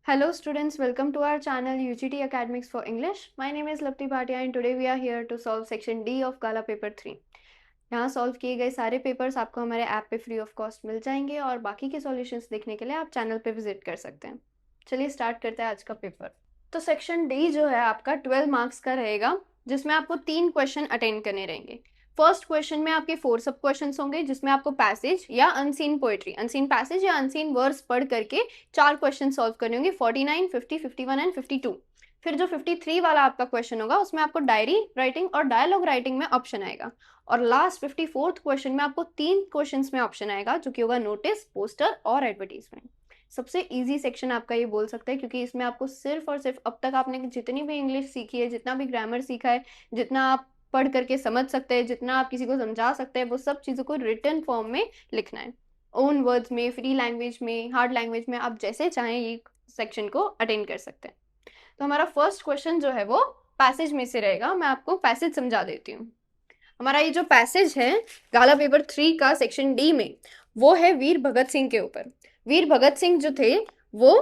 Hello students, welcome to our channel UGT Academics for English. My name is Lapti Bhatia and today we are here to solve section D of Gala paper 3. यहाँ solve किए गए सारे papers आपको हमारे app पे free of cost मिल जाएंगे और बाकी के सॉल्यूशंस देखने के लिए आप चैनल पे विजिट कर सकते हैं। चलिए स्टार्ट करते हैं आज का पेपर। तो सेक्शन डी जो है आपका 12 मार्क्स का रहेगा, जिसमें आपको 3 क्वेश्चन अटेंड करने रहेंगे। फर्स्ट क्वेश्चन में आपके 4 सब क्वेश्चन होंगे, जिसमें आपको पैसेज या अनसीन पोएट्री, अनसीन पैसेज या अनसीन वर्ड्स पढ़ करके 4 क्वेश्चन सॉल्व करने होंगे, 49, 50, 51 एंड 52। फिर जो 53 वाला आपका क्वेश्चन होगा उसमें आपको डायरी राइटिंग और डायलॉग राइटिंग में ऑप्शन आएगा। और लास्ट 54th क्वेश्चन में आपको 3 क्वेश्चंस में ऑप्शन आएगा, जो कि होगा नोटिस, पोस्टर और एडवर्टीजमेंट। सबसे इजी सेक्शन आपका ये बोल सकते हैं, क्योंकि इसमें आपको सिर्फ और सिर्फ अब तक आपने जितनी भी इंग्लिश सीखी है, जितना भी ग्रामर सीखा है, जितना आप पढ़ करके समझ सकते हैं, जितना आप किसी को समझा सकते हैं, वो सब चीज़ों को रिटन फॉर्म में लिखना है। ओन वर्ड्स में, फ्री लैंग्वेज में, हार्ड लैंग्वेज में, आप जैसे चाहें ये सेक्शन को अटेंड कर सकते हैं। तो हमारा फर्स्ट क्वेश्चन जो है वो पैसेज में से रहेगा। मैं आपको पैसेज समझा देती हूँ। हमारा ये जो पैसेज है गाला पेपर 3 का सेक्शन डी में, वो है वीर भगत सिंह के ऊपर। वीर भगत सिंह जो थे वो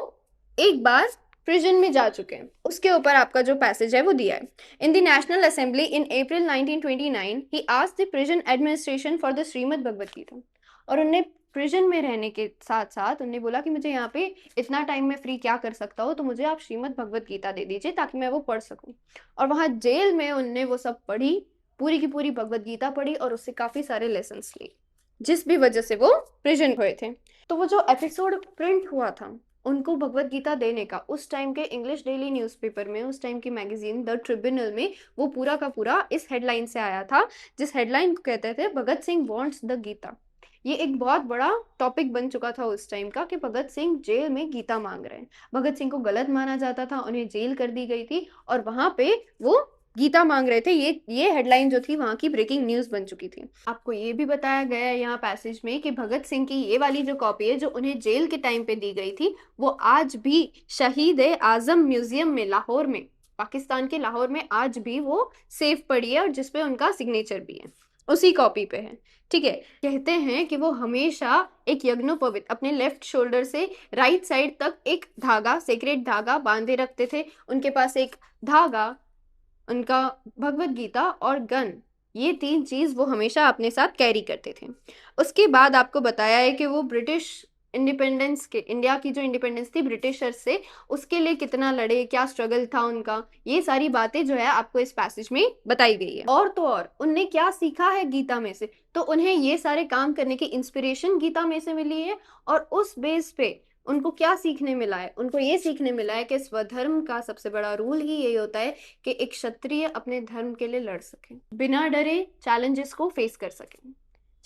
एक बार प्रिजन में जा चुके हैं, उसके ऊपर आपका जो पैसेज है वो दिया है। In the National Assembly in April 1929 he asked the prison administration for the Shrimad Bhagavad Gita. और उन्हें प्रिजन में रहने के साथ साथ उन्हें बोला कि मुझे यहाँ पे इतना टाइम में फ्री क्या कर सकता हो, तो मुझे आप श्रीमद् भगवत गीता दे दीजिए ताकि मैं वो पढ़ सकूं। और वहाँ जेल में उनने वो सब पढ़ी, पूरी की पूरी भगवत गीता पढ़ी और उससे काफी सारे लेसन्स लिए, जिस भी वजह से वो प्रिजन हुए थे। तो वो जो एपिसोड प्रिंट हुआ था उनको भगवत गीता देने का, उस टाइम के इंग्लिश डेली न्यूज़पेपर में, उस टाइम की मैगजीन द ट्रिब्यूनल में, वो पूरा का पूरा इस हेडलाइन से आया था, जिस हेडलाइन को कहते थे भगत सिंह वांट्स द गीता। ये एक बहुत बड़ा टॉपिक बन चुका था उस टाइम का कि भगत सिंह जेल में गीता मांग रहे हैं। भगत सिंह को गलत माना जाता था, उन्हें जेल कर दी गई थी और वहां पे वो गीता मांग रहे थे। ये हेडलाइन जो थी वहां की ब्रेकिंग न्यूज बन चुकी थी। आपको ये भी बताया गया है यहाँ पैसेज में कि भगत सिंह की ये वाली जो कॉपी है जो उन्हें जेल के टाइम पे दी गई थी, वो आज भी शहीद आजम म्यूजियम में लाहौर में, पाकिस्तान के लाहौर में आज भी वो सेफ पड़ी है और जिसपे उनका सिग्नेचर भी है, उसी कॉपी पे है। ठीक है, कहते हैं कि वो हमेशा एक यज्ञोपवीत अपने लेफ्ट शोल्डर से राइट साइड तक एक धागा, सेक्रेट धागा बांधे रखते थे। उनके पास एक धागा, उनका भगवत गीता और गन, ये 3 चीज वो हमेशा अपने साथ कैरी करते थे। उसके बाद आपको बताया है कि वो ब्रिटिश इंडिपेंडेंस के, इंडिया की जो इंडिपेंडेंस थी ब्रिटिशर से, उसके लिए कितना लड़े, क्या स्ट्रगल था उनका, ये सारी बातें जो है आपको इस पैसेज में बताई गई है। और तो और उनने क्या सीखा है गीता में से, तो उन्हें ये सारे काम करने की इंस्पिरेशन गीता में से मिली है। और उस बेस पे उनको क्या सीखने मिला है, उनको ये सीखने मिला है कि स्वधर्म का सबसे बड़ा रूल ही यही होता है कि एक क्षत्रिय अपने धर्म के लिए लड़ सके, बिना डरे चैलेंजेस को फेस कर सके।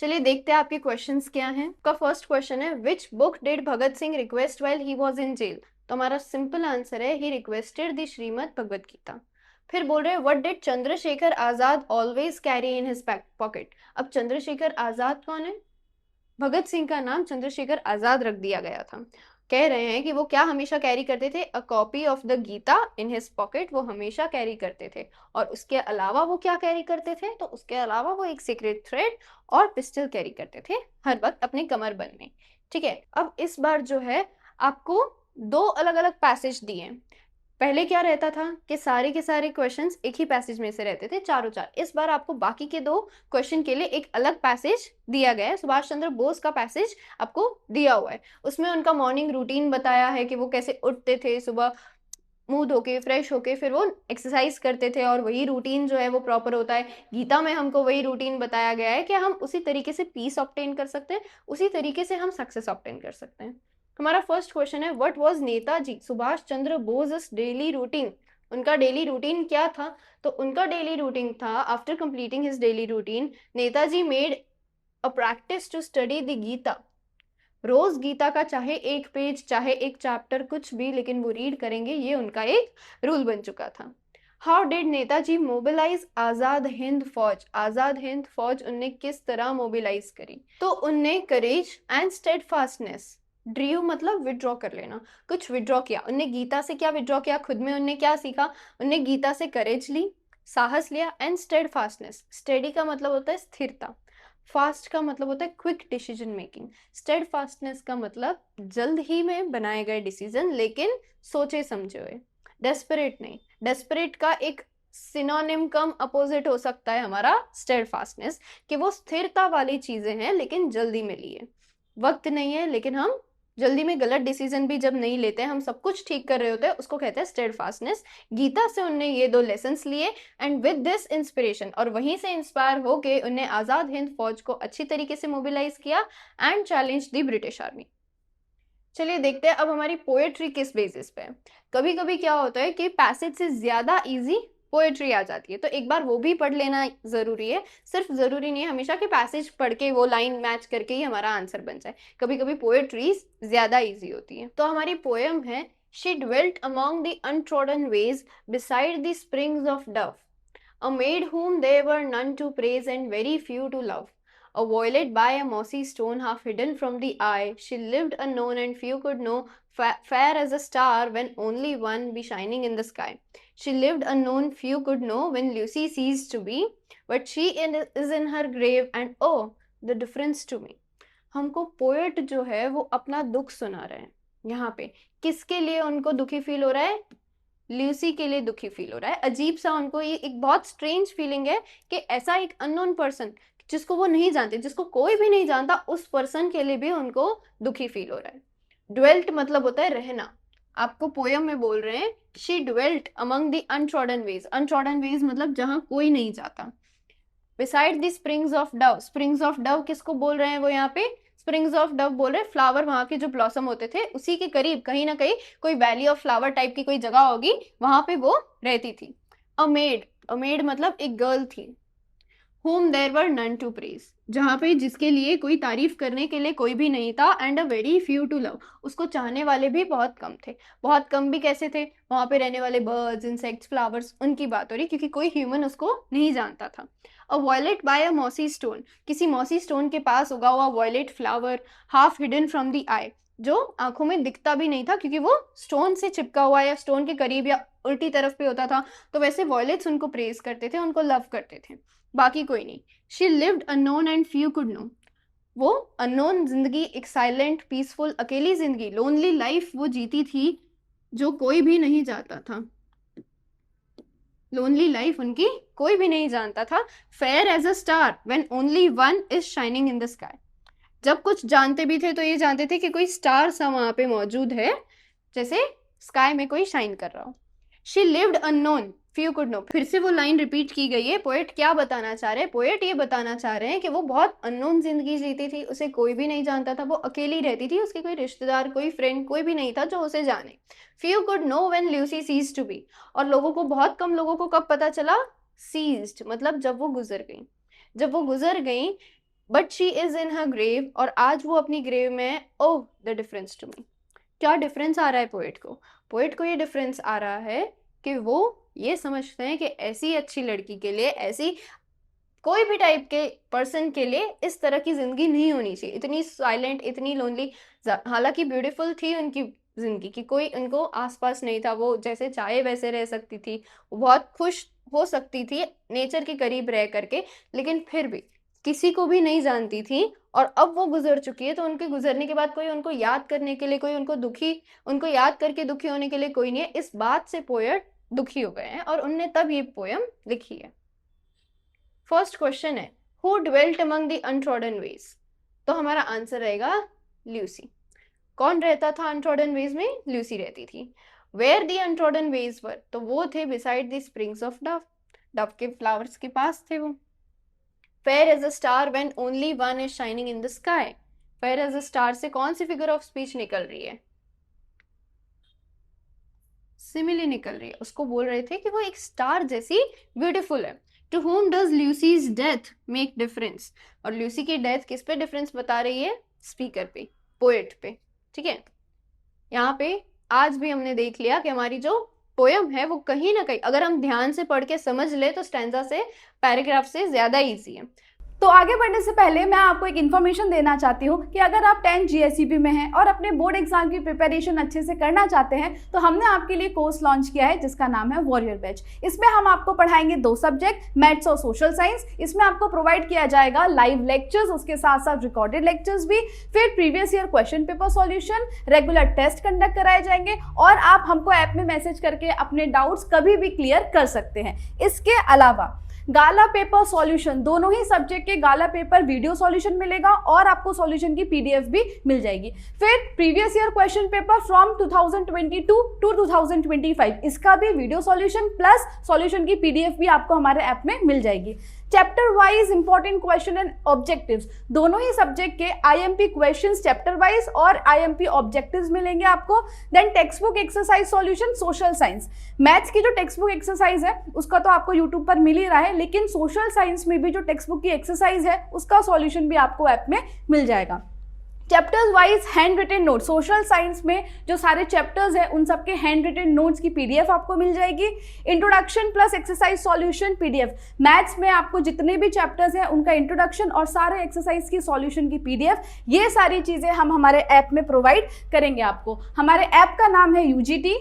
चलिए देखते हैं आपके क्वेश्चंस क्या हैं। का फर्स्ट क्वेश्चन है which book did Bhagat Singh request while he was in jail. तो हमारा सिंपल आंसर है he requested the Shrimad Bhagavad Gita. फिर बोल रहे हैं what did Chandrashekhar Azad always carry in his pocket. अब चंद्रशेखर आजाद कौन है? भगत सिंह का नाम चंद्रशेखर आजाद रख दिया गया था। कह रहे हैं कि वो क्या हमेशा कैरी करते थे? A copy of the Gita in his pocket, वो हमेशा कैरी करते थे। और उसके अलावा वो क्या कैरी करते थे? तो उसके अलावा वो एक सीक्रेट थ्रेड और पिस्टल कैरी करते थे हर वक्त अपने कमरबंद में। ठीक है, अब इस बार जो है आपको 2 अलग अलग पैसेज दिए हैं। पहले क्या रहता था कि सारे के सारे क्वेश्चंस एक ही पैसेज में से रहते थे, चारों चार। इस बार आपको बाकी के 2 क्वेश्चन के लिए एक अलग पैसेज दिया गया है। सुभाष चंद्र बोस का पैसेज आपको दिया हुआ है, उसमें उनका मॉर्निंग रूटीन बताया है कि वो कैसे उठते थे सुबह, मुंह धो के फ्रेश होके फिर वो एक्सरसाइज करते थे, और वही रूटीन जो है वो प्रॉपर होता है। गीता में हमको वही रूटीन बताया गया है कि हम उसी तरीके से पीस ऑब्टेन कर सकते हैं, उसी तरीके से हम सक्सेस ऑब्टेन कर सकते हैं। हमारा फर्स्ट क्वेश्चन है what was Netaji Subhash Chandra Bose daily routine. उनका डेली रूटीन क्या था? तो उनका डेली रूटीन था, after completing his daily routine, Netaji made a practice to study the Gita. रोज गीता का चाहे एक पेज, चाहे एक चैप्टर, कुछ भी, लेकिन वो रीड करेंगे, ये उनका एक रूल बन चुका था। How did Netaji mobilise Azad Hind फौज। आजाद हिंद फौज उनने किस तरह मोबिलाइज करी? तो उनने करेज एंड स्टेडफास्टनेस, ड्रीव मतलब विड्रॉ कर लेना, कुछ विड्रॉ किया। उनने गीता से क्या विड्रॉ किया? खुद में उनने क्या सीखा? उनने गीता से करेज ली, साहस लिया, एंड स्टेडफास्टनेस, स्टेडी का मतलब होता है स्थिरता, फास्ट का मतलब होता है क्विक डिसीजन मेकिंग। स्टेडफास्टनेस का मतलब जल्द ही में बनाए गए डिसीजन, लेकिन सोचे समझे हुए। डेस्परेट नहीं, डेस्परेट का एक सिनोनिम कम अपोजिट हो सकता है हमारा स्टेडफास्टनेस, कि वो स्थिरता वाली चीजें हैं लेकिन जल्दी में लिए। वक्त नहीं है लेकिन हम जल्दी में गलत डिसीजन भी जब नहीं लेते, हम सब कुछ ठीक कर रहे होते हैं, उसको कहते हैं स्टेडफास्टनेस। गीता से उनने ये 2 लेसन्स लिए एंड विद दिस इंस्पिरेशन, और वहीं से इंस्पायर होके उन्हें आजाद हिंद फौज को अच्छी तरीके से मोबिलाइज किया and challenge the British army. चलिए देखते हैं अब हमारी पोएट्री किस बेसिस पे है। कभी कभी क्या होता है कि पैसेज से ज्यादा इजी पोएट्री आ जाती है, तो एक बार वो भी पढ़ लेना जरूरी है। सिर्फ जरूरी नहीं है हमेशा कि पैसेज पढ़ के वो लाइन मैच करके ही हमारा आंसर बन जाए, कभी कभी पोएट्री ज्यादा इजी होती है। तो हमारी पोएम है, she dwelt among the untrodden ways beside the springs of dove, a maid whom there were none to praise and very few to love. A violet by a mossy stone half hidden from the eye, she lived unknown and few could know, fair as a star when only one be shining in the sky. She lived unknown, few could know when Lucy ceased to be, but she is in her grave and oh, the difference to me. हमको poet जो है वो अपना दुख सुना रहे हैं यहाँ पे। किसके लिए उनको दुखी फील हो रहा है? ल्यूसी के लिए दुखी फील हो रहा है। अजीब सा उनको ये एक बहुत स्ट्रेंज फीलिंग है कि ऐसा एक अननोन पर्सन जिसको वो नहीं जानते, जिसको कोई भी नहीं जानता, उस पर्सन के लिए भी उनको दुखी फील हो रहा है। ड्वेल्ट मतलब होता है रहना। आपको पोयम में बोल रहे हैं she dwelt among the untrodden ways. Untrodden ways मतलब जहां कोई नहीं जाता। Beside the springs of Dove, springs of Dove किसको बोल रहे हैं वो यहाँ पे? स्प्रिंग्स ऑफ डव बोल रहे हैं फ्लावर, वहां के जो ब्लॉसम होते थे उसी के करीब कहीं ना कहीं कोई वैली ऑफ फ्लावर टाइप की कोई जगह होगी, वहां पे वो रहती थी। अमेड, अमेड मतलब एक गर्ल थी। whom there were none to praise, जहां पे जिसके लिए कोई तारीफ करने के लिए कोई भी नहीं था, and a very few to love, उसको चाहने वाले भी बहुत कम थे। बहुत कम भी कैसे थे? वहां पे रहने वाले बर्ड्स, इंसेक्ट्स, फ्लावर्स, उनकी बात हो रही, क्योंकि कोई ह्यूमन उसको नहीं जानता था। A violet by a mossy stone, किसी मॉसी स्टोन के पास उगा हुआ violet flower, half hidden from the eye, जो आंखों में दिखता भी नहीं था क्योंकि वो स्टोन से चिपका हुआ या स्टोन के करीब या उल्टी तरफ पे होता था। तो वैसे वॉयलेट्स उनको प्रेज करते थे, उनको लव करते थे, बाकी कोई नहीं। She lived unknown and few could know, वो अननोन जिंदगी, एक साइलेंट पीसफुल अकेली जिंदगी, लोनली लाइफ वो जीती थी जो कोई भी नहीं जानता था। लोनली लाइफ उनकी कोई भी नहीं जानता था। Fair as a star when only one is shining in the sky, जब कुछ जानते भी थे तो ये जानते थे कि कोई स्टार सा वहां पे मौजूद है, जैसे स्काई में कोई शाइन कर रहा हो। She lived unknown, few could know, फिर से वो लाइन रिपीट की गई है। पोएट क्या बताना चाह रहे हैं? पोएट ये बताना चाह रहे हैं कि वो बहुत अननोन जिंदगी जीती थी, उसे कोई भी नहीं जानता था, वो अकेली रहती थी, उसके कोई रिश्तेदार, कोई फ्रेंड, कोई भी नहीं था जो उसे जाने। Few could know when Lucy ceased to be, और लोगों को, बहुत कम लोगों को कब पता चला? सीज्ड मतलब जब वो गुजर गई, जब वो गुजर गई। But she is in her grave, और आज वो अपनी ग्रेव में है। Oh the difference to me, क्या डिफरेंस आ रहा है पोएट को? पोएट को ये डिफरेंस आ रहा है कि वो ये समझते हैं कि ऐसी अच्छी लड़की के लिए, ऐसी कोई भी टाइप के पर्सन के लिए इस तरह की जिंदगी नहीं होनी चाहिए, इतनी साइलेंट, इतनी लोनली। हालांकि ब्यूटीफुल थी उनकी जिंदगी, कि कोई उनको आसपास नहीं था, वो जैसे चाहे वैसे रह सकती थी, वो बहुत खुश हो सकती थी नेचर के करीब रह करके, लेकिन फिर भी किसी को भी नहीं जानती थी। और अब वो गुजर चुकी है, तो उनके गुजरने के बाद कोई उनको याद करने के लिए, कोई उनको दुखी, उनको याद करके दुखी होने के लिए कोई नहीं है। इस बात से पोएट दुखी हो गए हैं और उनने तब ये पोएम लिखी है। फर्स्ट क्वेश्चन है, who dwelt among the untrodden ways? तो हमारा आंसर रहेगा ल्यूसी। कौन रहता था अनट्रॉडन वेज में? ल्यूसी रहती थी। Where the untrodden ways were, तो वो थे beside the springs of Dove, Dove के फ्लावर्स के पास थे वो। Fair as a star when only one is shining in the sky, fair as a star से कौन सी फिगर ऑफ स्पीच निकल रही है? सिमिली निकल रही है। उसको बोल रहे थे कि वो एक स्टार जैसी ब्यूटीफुल है। To whom does Lucy's death make difference, और ल्यूसी की डेथ किस पे डिफरेंस बता रही है? स्पीकर पे, पोएट पे। ठीक है, यहाँ पे आज भी हमने देख लिया कि हमारी जो पोयम है वो कहीं ना कहीं अगर हम ध्यान से पढ़ के समझ ले तो स्टैंजा से, पैराग्राफ से ज्यादा इजी है। तो आगे बढ़ने से पहले मैं आपको एक इन्फॉर्मेशन देना चाहती हूँ कि अगर आप 10th GSEB में हैं और अपने बोर्ड एग्जाम की प्रिपरेशन अच्छे से करना चाहते हैं तो हमने आपके लिए कोर्स लॉन्च किया है जिसका नाम है वॉरियर बैच। इसमें हम आपको पढ़ाएंगे 2 सब्जेक्ट, मैथ्स और सोशल साइंस। इसमें आपको प्रोवाइड किया जाएगा लाइव लेक्चर्स, उसके साथ साथ रिकॉर्डेड लेक्चर्स भी, फिर previous year question paper solution, regular test conduct कराए जाएंगे और आप हमको ऐप में मैसेज करके अपने डाउट्स कभी भी क्लियर कर सकते हैं। इसके अलावा गाला पेपर सॉल्यूशन, दोनों ही सब्जेक्ट के गाला पेपर वीडियो सॉल्यूशन मिलेगा और आपको सॉल्यूशन की PDF भी मिल जाएगी। फिर previous year question paper from 2022 to 2025, इसका भी वीडियो सॉल्यूशन प्लस सॉल्यूशन की PDF भी आपको हमारे ऐप में मिल जाएगी। Chapter wise important question and objectives, दोनों ही सब्जेक्ट के IMP क्वेश्चंस चैप्टर वाइज और IMP ऑब्जेक्टिव्स मिलेंगे आपको। Then text book exercise solution social science, maths की जो टेक्स्ट बुक एक्सरसाइज है उसका तो आपको यूट्यूब पर मिल ही रहा है, लेकिन सोशल साइंस में भी जो टेक्स्ट बुक की एक्सरसाइज है उसका सॉल्यूशन भी आपको ऐप में मिल जाएगा। Chapters wise hand written note, social science में जो सारे चैप्टर्स हैं उन सबके हैंड रिटन नोट्स की PDF आपको मिल जाएगी। Introduction plus exercise solution PDF, maths में आपको जितने भी चैप्टर्स हैं उनका इंट्रोडक्शन और सारे एक्सरसाइज की सॉल्यूशन की PDF, ये सारी चीज़ें हम हमारे ऐप में प्रोवाइड करेंगे आपको। हमारे ऐप का नाम है UGT,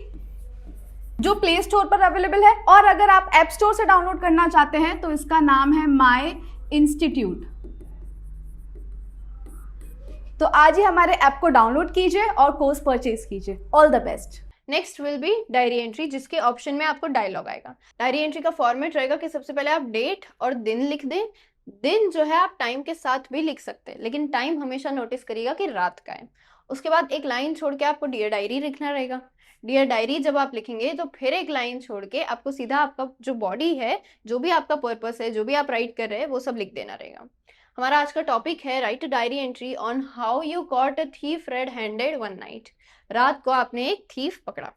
जो प्ले स्टोर पर अवेलेबल है, और अगर आप ऐप स्टोर से डाउनलोड करना चाहते हैं तो इसका नाम है माई इंस्टीट्यूट। तो आज ही हमारे ऐप को डाउनलोड कीजिए और कोर्स परचेज कीजिए। All the best. Next will be diary entry, जिसके ऑप्शन में आपको डायलॉग आएगा। डायरी एंट्री का फॉर्मेट रहेगा कि सबसे पहले आप डेट और दिन लिख दें। दिन जो है आप टाइम के साथ भी लिख सकते हैं, लेकिन टाइम हमेशा नोटिस करिएगा कि रात का है। उसके बाद एक लाइन छोड़ के आपको डियर डायरी लिखना रहेगा। डियर डायरी जब आप लिखेंगे तो फिर एक लाइन छोड़ के आपको सीधा आपका जो बॉडी है, जो भी आपका पर्पस है, जो भी आप राइट कर रहे हैं, वो सब लिख देना रहेगा। हमारा आज का टॉपिक है right a diary entry on how you caught a thief red handed one night. रात को आपने एक थीफ पकड़ा।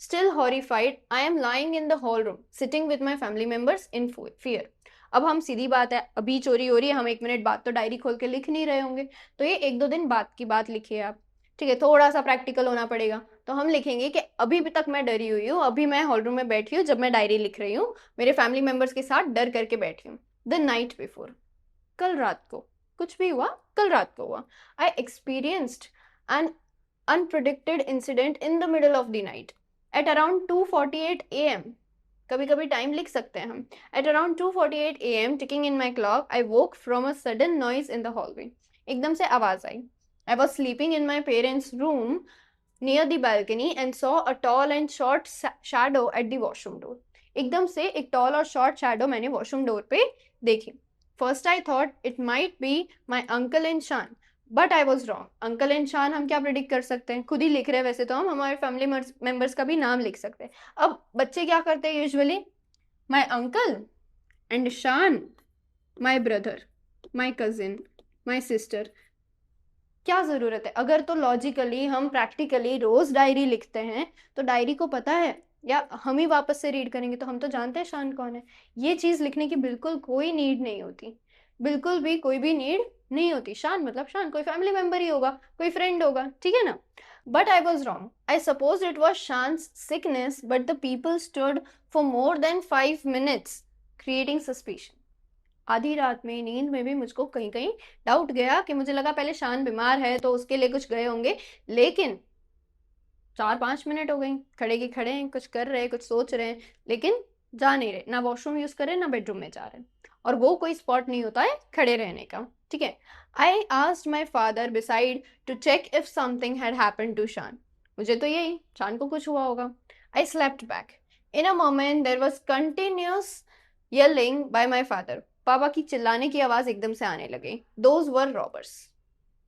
Still horrified I am lying in the hall room sitting with my family members in fear. अब हम सीधी बात है, अभी चोरी हो रही है, हम 1 मिनट बाद तो डायरी खोल के लिख नहीं रहे होंगे, तो ये 1-2 दिन बाद की बात लिखिए आप। ठीक है, थोड़ा सा प्रैक्टिकल होना पड़ेगा। तो हम लिखेंगे कि अभी भी तक मैं डरी हुई हूँ, अभी मैं हॉल रूम में बैठी हूँ, जब मैं डायरी लिख रही हूँ, मेरे फैमिली मेंबर्स के साथ डर करके बैठी हूँ। द नाइट बिफोर, कल रात को कुछ भी हुआ, कल रात को हुआ। I experienced an unpredicted incident in the middle of the night at around 2:48 AM। कभी कभी टाइम लिख सकते हैं हम। At around 2:48 AM ticking in my clock I woke from a sudden noise in the hallway. एकदम से आवाज आई। I was sleeping in my parents room near the balcony and saw a tall and short shadow at the washroom door। एकदम से एक tall और short shadow मैंने washroom door पे देखी। First I thought it might be my uncle and Shan, but I was wrong. Uncle and Shan हम क्या predict कर सकते हैं, खुद ही लिख रहे हैं। वैसे तो हम हमारे फैमिली मेंबर्स का भी नाम लिख सकते हैं। अब बच्चे क्या करते हैं यूजुअली, माई अंकल एंड शान, my brother, my cousin, my sister. क्या ज़रूरत है, अगर तो लॉजिकली हम प्रैक्टिकली रोज़ डायरी लिखते हैं तो डायरी को पता है, या हम ही वापस से रीड करेंगे तो हम तो जानते हैं शान कौन है। ये चीज़ लिखने की बिल्कुल कोई नीड नहीं होती, बिल्कुल भी कोई भी नीड नहीं होती। शान मतलब शान, कोई फैमिली मेंबर ही होगा, कोई फ्रेंड होगा, ठीक है ना। But I was wrong. I suppose it was Shan's sickness, but the people stood for more than 5 minutes creating suspicion. आधी रात में नींद में भी मुझको कहीं कहीं डाउट गया कि मुझे लगा पहले शान बीमार है तो उसके लिए कुछ गए होंगे, लेकिन 4-5 मिनट हो गई, खड़े के खड़े हैं, कुछ कर रहे हैं, कुछ सोच रहे हैं, लेकिन जा नहीं रहे, ना वॉशरूम यूज कर रहे ना बेडरूम में जा रहे। और वो कोई स्पॉट नहीं होता है खड़े रहने का, ठीक है। I asked my father beside to check if something had happened to Shan. मुझे तो यही, शान को कुछ हुआ होगा। I slept back. In a moment there was continuous yelling by my father. पापा की चिल्लाने की आवाज एकदम से आने लगी। Those were robbers.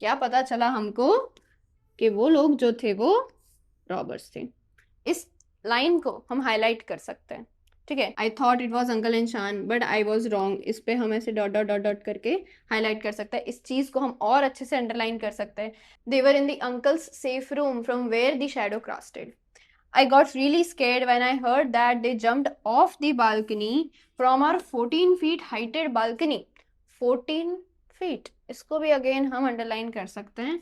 क्या पता चला हमको कि वो लोग जो थे वो रॉबर्स थे। इस लाइन को हम हाईलाइट कर सकते हैं, ठीक है। आई thought it was uncle and Shan but I was wrong. इस पे हम ऐसे डॉट डॉट डॉट डॉट करके हाईलाइट कर सकते हैं। इस चीज को हम और अच्छे से अंडरलाइन कर सकते हैं। They were in the uncle's safe room from where the shadow crossed. I got really scared when I heard that they jumped off the balcony from our 14 feet heighted balcony। 14 feet, इसको भी again हम underline कर सकते हैं।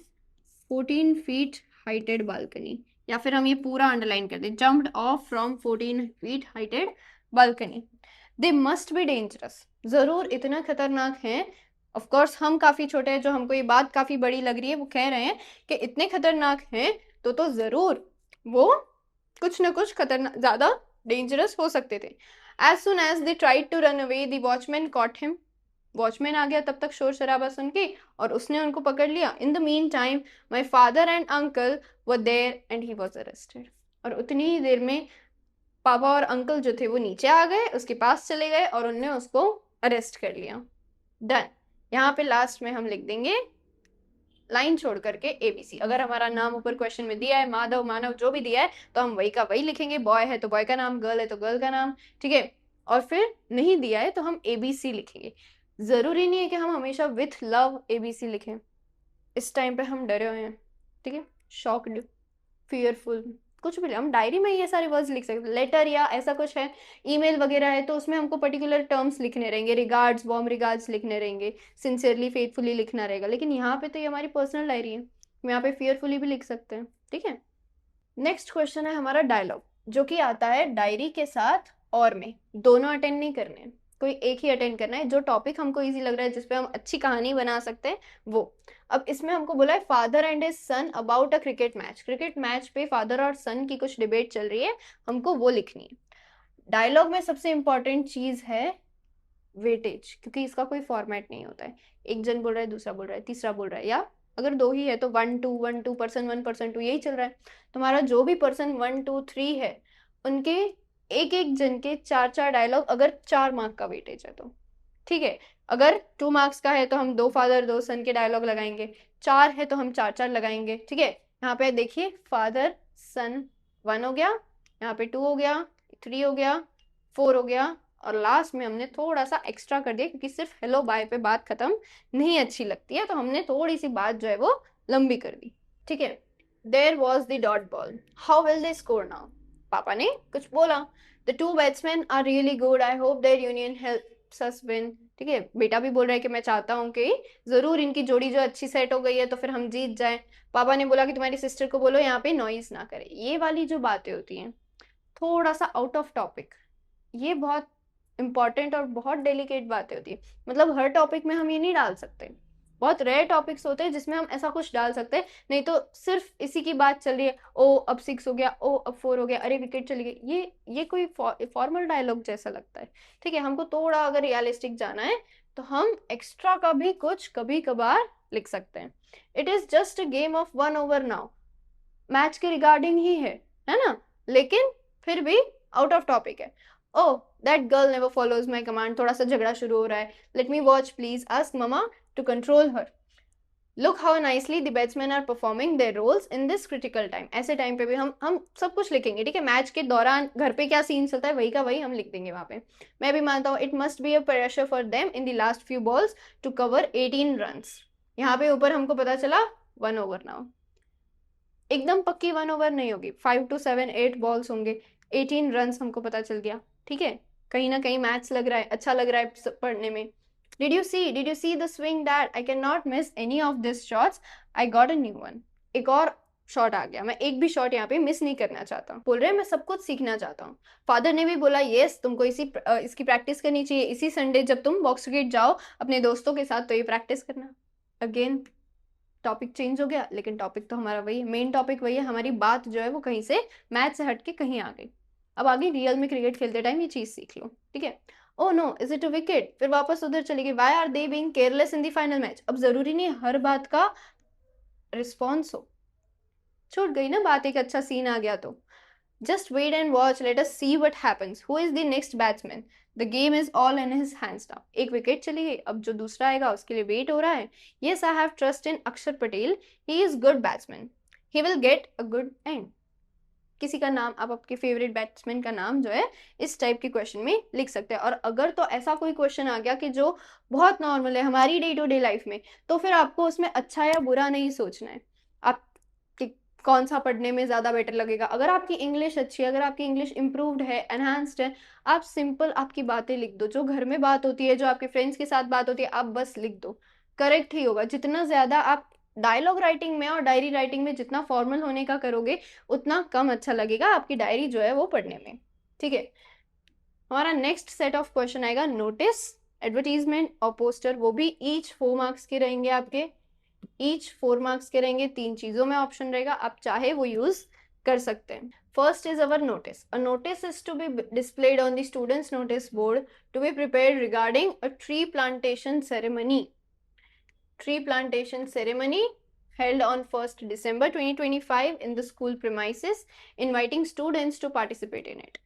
14 feet heighted balcony, या फिर हम ये पूरा अंडरलाइन कर दें, jumped off from 14 feet heighted balcony। They must be dangerous, जरूर इतना खतरनाक है। ऑफ कोर्स हम काफी छोटे हैं, जो हमको ये बात काफी बड़ी लग रही है, वो कह रहे हैं कि इतने खतरनाक हैं तो जरूर वो कुछ ना कुछ खतरनाक, ज्यादा डेंजरस हो सकते थे। As soon as they tried to run away the watchman caught him, watchman आ गया तब तक शोर शराबा सुन के, और उसने उनको पकड़ लिया। In the mean time my father and uncle were there and he was arrested, और उतनी ही देर में पापा और अंकल जो थे वो नीचे आ गए, उसके पास चले गए और उनने उसको अरेस्ट कर लिया। डन। यहाँ पे लास्ट में हम लिख देंगे लाइन छोड़ करके एबीसी। अगर हमारा नाम ऊपर क्वेश्चन में दिया है, माधव मानव जो भी दिया है, तो हम वही का वही लिखेंगे। बॉय है तो बॉय का नाम, गर्ल है तो गर्ल का नाम, ठीक है। और फिर नहीं दिया है तो हम एबीसी लिखेंगे। जरूरी नहीं है कि हम हमेशा विथ लव एबीसी लिखें, इस टाइम पे हम डरे हुए हैं, ठीक है, शॉक्ड, फियरफुल, कुछ भी। हम डायरी में ये सारे वर्ड्स लिख सकते हैं। लेटर या ऐसा कुछ है, ईमेल वगैरह है, तो उसमें हमको पर्टिकुलर टर्म्स लिखने रहेंगे, रिगार्ड्स, वार्म रिगार्ड्स लिखने रहेंगे, सिंसियरली फेथफुली लिखना रहेगा। लेकिन यहाँ पे तो ये हमारी पर्सनल डायरी है, हम यहाँ पे फियरफुली भी लिख सकते हैं, ठीक है। नेक्स्ट क्वेश्चन है हमारा डायलॉग, जो कि आता है डायरी के साथ और में, दोनों अटेंड नहीं करने हैं, कोई एक ही अटेंड करना है। जो टॉपिक हमको इजी लग रहा है, जिसपे हम अच्छी कहानी बना सकते हैं, वो। अब इसमें हमको बोला है father and his son about a cricket match, cricket match पे फादर और सन की कुछ डिबेट चल रही है, हमको वो लिखनी है। डायलॉग में सबसे इंपॉर्टेंट चीज है वेटेज, क्योंकि इसका कोई फॉर्मेट नहीं होता है। एक जन बोल रहा है, दूसरा बोल रहा है, तीसरा बोल रहा है, या अगर दो ही है तो 1 2 पर्सन 1 पर्सन 2, यही चल रहा है। तुम्हारा जो भी पर्सन 1 2 3 है, उनके एक एक जन के 4 4 डायलॉग, अगर 4 मार्क का वेटेज है तो, ठीक है। अगर 2 मार्क्स का है तो हम 2 फादर 2 सन के डायलॉग लगाएंगे, 4 है तो हम 4 4 लगाएंगे, ठीक है। यहाँ पे देखिए फादर सन 1 हो गया, यहाँ पे 2 हो गया, 3 हो गया, 4 हो गया, और लास्ट में हमने थोड़ा सा एक्स्ट्रा कर दिया, क्योंकि सिर्फ हेलो बाय पे बात खत्म नहीं अच्छी लगती है, तो हमने थोड़ी सी बात जो है वो लंबी कर दी, ठीक है। There was the dot ball, how will they score now, पापा ने कुछ बोला। The two batsman are really good, I hope their union helps us win, ठीक है। बेटा भी बोल रहा है कि मैं चाहता हूँ कि जरूर इनकी जोड़ी जो अच्छी सेट हो गई है तो फिर हम जीत जाए। पापा ने बोला कि तुम्हारी सिस्टर को बोलो यहाँ पे नॉइज ना करे। ये वाली जो बातें होती हैं थोड़ा सा आउट ऑफ टॉपिक, ये बहुत इंपॉर्टेंट और बहुत डेलिकेट बातें होती है। मतलब हर टॉपिक में हम ये नहीं डाल सकते, बहुत रेयर टॉपिक्स होते हैं जिसमें हम ऐसा कुछ डाल सकते हैं, नहीं तो सिर्फ इसी की बात चल रही है, ओ अब 6 हो गया, ओ अब 4 हो गया, अरे विकेट चली गई, ये कोई फॉर्मल डायलॉग जैसा लगता है, ठीक है। हमको थोड़ा अगर रियलिस्टिक जाना है तो हम एक्स्ट्रा का भी कुछ कभी कभार लिख सकते हैं। It is just a game of 1 over now, match के रिगार्डिंग ही है ना, लेकिन फिर भी आउट ऑफ टॉपिक है। Oh that girl never follows my command, थोड़ा सा झगड़ा शुरू हो रहा है, let me watch please, ask mama to control her, look how nicely the batsman are performing their roles in this critical time. ऐसे time पे भी हम सब कुछ लिखेंगे, ठीक है। मैच के दौरान घर पे क्या सीन चलता है वही का वही हम लिख देंगे वहां पे। मैं भी मानता हूँ it must be a pressure for them in the last few balls to cover 18 run. यहाँ पे ऊपर हमको पता चला 1 ओवर नाउ, एकदम पक्की 1 ओवर नहीं होगी, 5 to 7 8 बॉल्स होंगे, 18 रन हमको पता चल गया, ठीक है। कहीं ना कहीं मैथ्स लग रहा है, अच्छा लग रहा है पढ़ने में। Did you see the swing that, I can not miss any of this shots, I got a new one. एक और शॉट आ गया, मैं एक भी शॉट यहाँ पे मिस नहीं करना चाहता हूँ। बोल रहे हैं मैं सब कुछ सीखना चाहता हूँ। फादर ने भी बोला यस तुमको इसकी प्रैक्टिस करनी चाहिए, इसी संडे जब तुम बॉक्स क्रिकेट जाओ अपने दोस्तों के साथ तो ये प्रैक्टिस करना। अगेन टॉपिक चेंज हो गया, लेकिन टॉपिक तो हमारा वही है, मेन टॉपिक वही है, हमारी बात जो है वो कहीं से मैच से हट के कहीं आ गई। अब आगे रियल में क्रिकेट खेलते टाइम ये चीज सीख लो, ठीक है। Oh no is it a wicket, फिर वापस उधर चली गई, why are they being careless in the final match. अब जरूरी नहीं हर बात का रिस्पॉन्स हो, छूट गई ना बात, एक अच्छा सीन आ गया तो। Just wait and watch, let us see what happens, who is the next batsman, the game is all in his hands now. एक विकेट चली गई, अब जो दूसरा आएगा उसके लिए वेट हो रहा है। Yes I have trust in Akshar Patel, he is good batsman, he will get a good end. किसी का नाम, आप आपके फेवरेट बैट्समैन का नाम जो है इस टाइप के क्वेश्चन में लिख सकते हैं। और अगर तो ऐसा कोई क्वेश्चन आ गया कि जो बहुत नॉर्मल है हमारी डे टू डे लाइफ में, तो फिर आपको उसमें अच्छा या बुरा नहीं सोचना है, आप कौन सा पढ़ने में ज्यादा बेटर लगेगा। अगर आपकी इंग्लिश अच्छी है, अगर आपकी इंग्लिश इंप्रूव्ड है, एनहांस्ड है, आप सिंपल आपकी बातें लिख दो, जो घर में बात होती है, जो आपके फ्रेंड्स के साथ बात होती है, आप बस लिख दो, करेक्ट ही होगा। जितना ज्यादा आप डायलॉग राइटिंग में और डायरी राइटिंग में जितना फॉर्मल होने का करोगे, उतना कम अच्छा लगेगा आपकी डायरी जो है वो पढ़ने में, ठीक है। हमारा नेक्स्ट सेट ऑफ क्वेश्चन आएगा नोटिस, एडवर्टीजमेंट और पोस्टर, वो भी ईच 4 मार्क्स के रहेंगे आपके, ईच 4 मार्क्स के रहेंगे, 3 चीजों में ऑप्शन रहेगा, आप चाहे वो यूज कर सकते हैं। First is our notice. A notice is to be displayed on the students' notice board to be prepared regarding a tree plantation ceremony. Tree plantation ceremony held on 1st December 2025 in the school premises, inviting students to participate in it.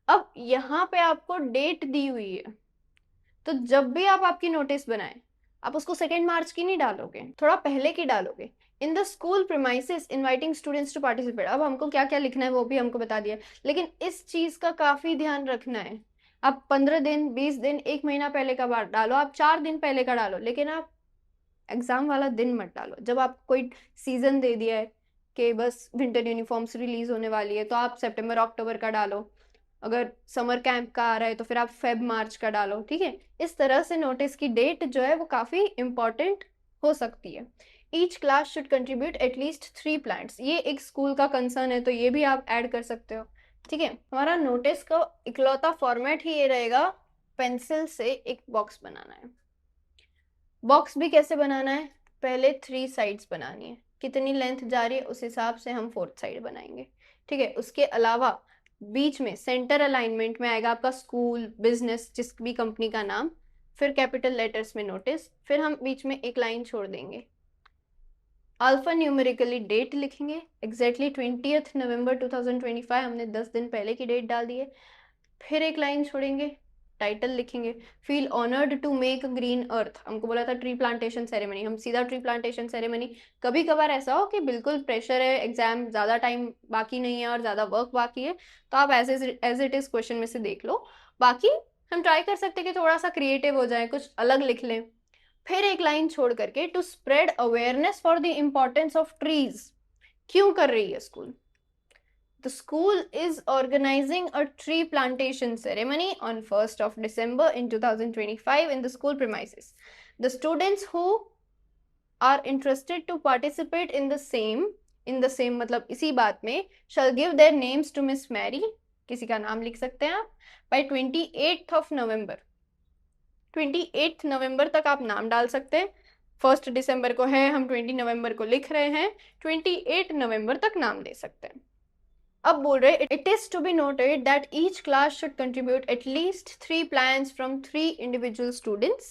अब यहाँ पे आपको date दी हुई है, तो जब भी आप आपकी नोटिस बनाएं, आप उसको 2 मार्च की नहीं डालोगे, थोड़ा पहले की डालोगे। In the school premises inviting students to participate, अब हमको क्या क्या लिखना है वो भी हमको बता दिया, लेकिन इस चीज का काफी ध्यान रखना है। आप 15 दिन, 20 दिन, 1 महीना पहले का बार डालो, आप 4 दिन पहले का डालो, लेकिन आप एग्जाम वाला दिन मत डालो। जब आप कोई सीजन दे दिया है कि बस विंटर यूनिफॉर्म्स रिलीज होने वाली है, तो आप सितंबर अक्टूबर का डालो। अगर समर कैंप का आ रहा है तो फिर आप फेब मार्च का डालो, ठीक है। इस तरह से नोटिस की डेट जो है वो काफी इंपॉर्टेंट हो सकती है। Each class should contribute at least 3 plants, ये एक स्कूल का कंसर्न है तो ये भी आप ऐड कर सकते हो, ठीक है। हमारा नोटिस का इकलौता फॉर्मेट ही ये रहेगा, पेंसिल से एक बॉक्स बनाना है। बॉक्स भी कैसे बनाना है, पहले 3 साइड्स बनानी है, कितनी लेंथ जा रही है उस हिसाब से हम 4th साइड बनाएंगे, ठीक है। उसके अलावा बीच में सेंटर अलाइनमेंट में आएगा आपका स्कूल, बिजनेस, जिस भी कंपनी का नाम, फिर कैपिटल लेटर्स में नोटिस, फिर हम बीच में एक लाइन छोड़ देंगे, अल्फा न्यूमेरिकली डेट लिखेंगे, एग्जैक्टली 20th नवंबर 2025, हमने 10 दिन पहले की डेट डाल दी है। फिर एक लाइन छोड़ेंगे, टाइटल लिखेंगे, feel honoured to make green earth, हमको बोला था ट्री प्लांटेशन सेरेमनी, हम सीधा ट्री प्लांटेशन सेरेमनी। कभी कभार ऐसा हो कि बिल्कुल प्रेशर है, एग्जाम ज्यादा टाइम बाकी नहीं है और ज्यादा वर्क बाकी है, तो आप एज इट इज क्वेश्चन में से देख लो। बाकी हम ट्राई कर सकते हैं कि थोड़ा सा क्रिएटिव हो जाए, कुछ अलग लिख लें। फिर एक लाइन छोड़ करके to spread awareness for the importance of trees, क्यों कर रही है school, The school is organizing a tree plantation ceremony on 1st of December in 2025 in the school premises. The students who are interested to participate in the same मतलब इसी बात में, shall give their names to Miss Mary, किसी का नाम लिख सकते हैं आप, by 28th of November, 28th नवंबर तक आप नाम डाल सकते हैं। 1st दिसंबर को है, हम 20 नवंबर को लिख रहे हैं, 28 नवंबर तक नाम दे सकते हैं। अब बोल रहे it is to be noted that each class should contribute at least 3 plans from 3 individual students.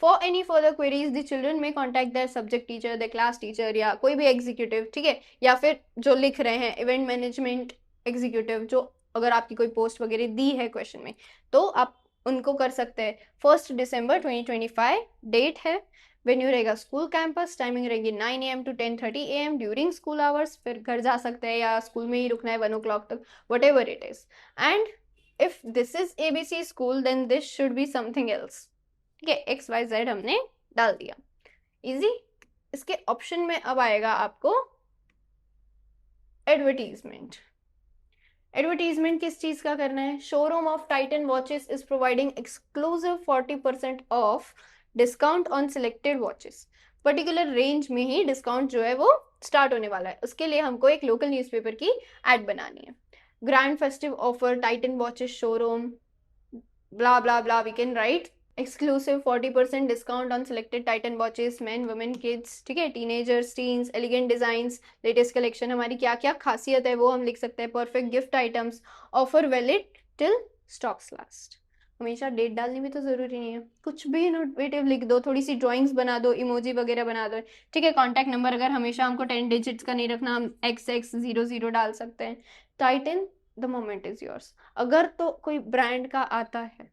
For any further queries, the children may contact their subject teacher, their class teacher या कोई भी एग्जीक्यूटिव, ठीक है, या फिर जो लिख रहे हैं इवेंट मैनेजमेंट एग्जीक्यूटिव, जो अगर आपकी कोई पोस्ट वगैरह दी है क्वेश्चन में तो आप उनको कर सकते हैं। 1st दिसंबर 2025 डेट है, वेन्यू रहेगा स्कूल कैंपस, टाइमिंग रहेगी 9 AM to 10:30 AM during school hours, फिर घर जा सकते हैं या स्कूल में ही रुकना है 1 o'clock तक, whatever it is. And if this is ABC school then this should be something else, ठीक है। XYZ हमने डाल दिया, इजी। इसके ऑप्शन में अब आएगा आपको एडवर्टीजमेंट। एडवर्टीजमेंट किस चीज का करना है, showroom of Titan watches is providing exclusive 40% of discount on selected watches, particular range में ही डिस्काउंट जो है वो स्टार्ट होने वाला है। उसके लिए हमको एक लोकल न्यूज़पेपर की एड बनानी है। Grand festive offer, Titan watches showroom, blah blah blah, we can write exclusive 40% discount on selected Titan watches, men women kids, ठीक है, teenagers, teens, elegant designs, latest collection, हमारी क्या क्या खासियत है वो हम लिख सकते हैं, perfect gift items, offer valid till stocks last. हमेशा डेट डालनी भी तो जरूरी नहीं है, कुछ भी इनोवेटिव लिख दो, थोड़ी सी ड्राइंग्स बना दो, इमोजी वगैरह बना दो, ठीक है। कॉन्टैक्ट नंबर अगर हमेशा हमको 10 डिजिट्स का नहीं रखना, हम XX00 डाल सकते हैं। Titan the moment is yours. अगर तो कोई ब्रांड का आता है,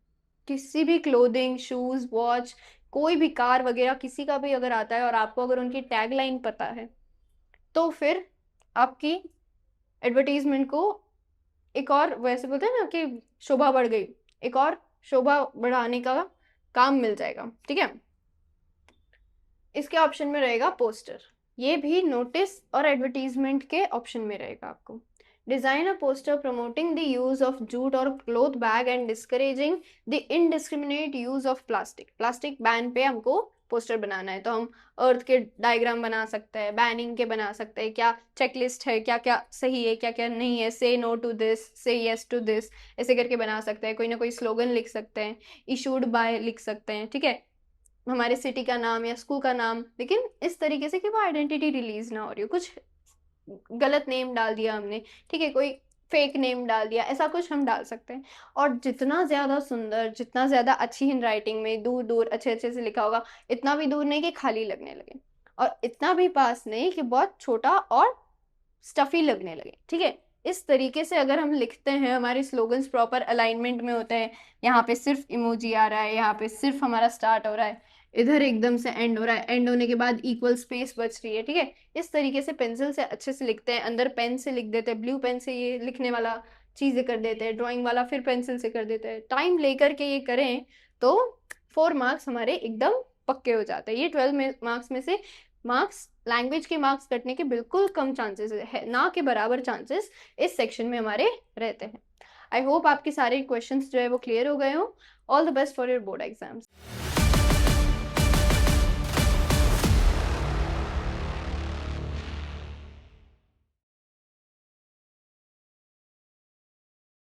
किसी भी क्लोथिंग, शूज, वॉच, कोई भी कार वगैरह किसी का भी अगर आता है और आपको अगर उनकी टैगलाइन पता है तो फिर आपकी एडवर्टीजमेंट को एक और, वैसे बोलते हैं ना कि शोभा बढ़ गई, एक और शोभा बढ़ाने का काम मिल जाएगा, ठीक है। इसके ऑप्शन में रहेगा पोस्टर, ये भी नोटिस और एडवर्टीजमेंट के ऑप्शन में रहेगा आपको। Design a poster promoting the use of jute और cloth bag and discouraging the indiscriminate use of plastic, plastic ban पे हमको पोस्टर बनाना है तो हम अर्थ के डायग्राम बना सकते हैं, बैनिंग के बना सकते हैं, क्या चेकलिस्ट है, क्या क्या सही है, क्या क्या नहीं है, से नो टू दिस, से यस टू दिस, ऐसे करके बना सकते हैं। कोई ना कोई स्लोगन लिख सकते हैं, इशूड बाय लिख सकते हैं, ठीक है, हमारे सिटी का नाम या स्कूल का नाम, लेकिन इस तरीके से कि वो आइडेंटिटी रिलीज ना हो रही हो, कुछ गलत नेम डाल दिया हमने, ठीक है, कोई फेक नेम डाल दिया, ऐसा कुछ हम डाल सकते हैं। और जितना ज्यादा सुंदर, जितना ज्यादा अच्छी हैंड राइटिंग में दूर दूर अच्छे अच्छे से लिखा होगा, इतना भी दूर नहीं कि खाली लगने लगे, और इतना भी पास नहीं कि बहुत छोटा और स्टफी लगने लगे, ठीक है। इस तरीके से अगर हम लिखते हैं, हमारे स्लोगन्स प्रॉपर अलाइनमेंट में होते हैं, यहाँ पे सिर्फ इमोजी आ रहा है, यहाँ पे सिर्फ हमारा स्टार्ट हो रहा है, इधर एकदम से एंड हो रहा है, एंड होने के बाद इक्वल स्पेस बच रही है, ठीक है। इस तरीके से पेंसिल से अच्छे से लिखते हैं, अंदर पेन से लिख देते हैं, ब्लू पेन से ये लिखने वाला चीजें कर देते हैं, ड्राइंग वाला फिर पेंसिल से कर देते हैं, टाइम लेकर के ये करें तो 4 मार्क्स हमारे एकदम पक्के हो जाते हैं। ये 12 मार्क्स में से मार्क्स, लैंग्वेज के मार्क्स कटने के बिल्कुल कम चांसेस है, ना के बराबर चांसेस इस सेक्शन में हमारे रहते हैं। आई होप आपके सारे क्वेश्चंस जो है वो क्लियर हो गए हो। All the best for your board exams.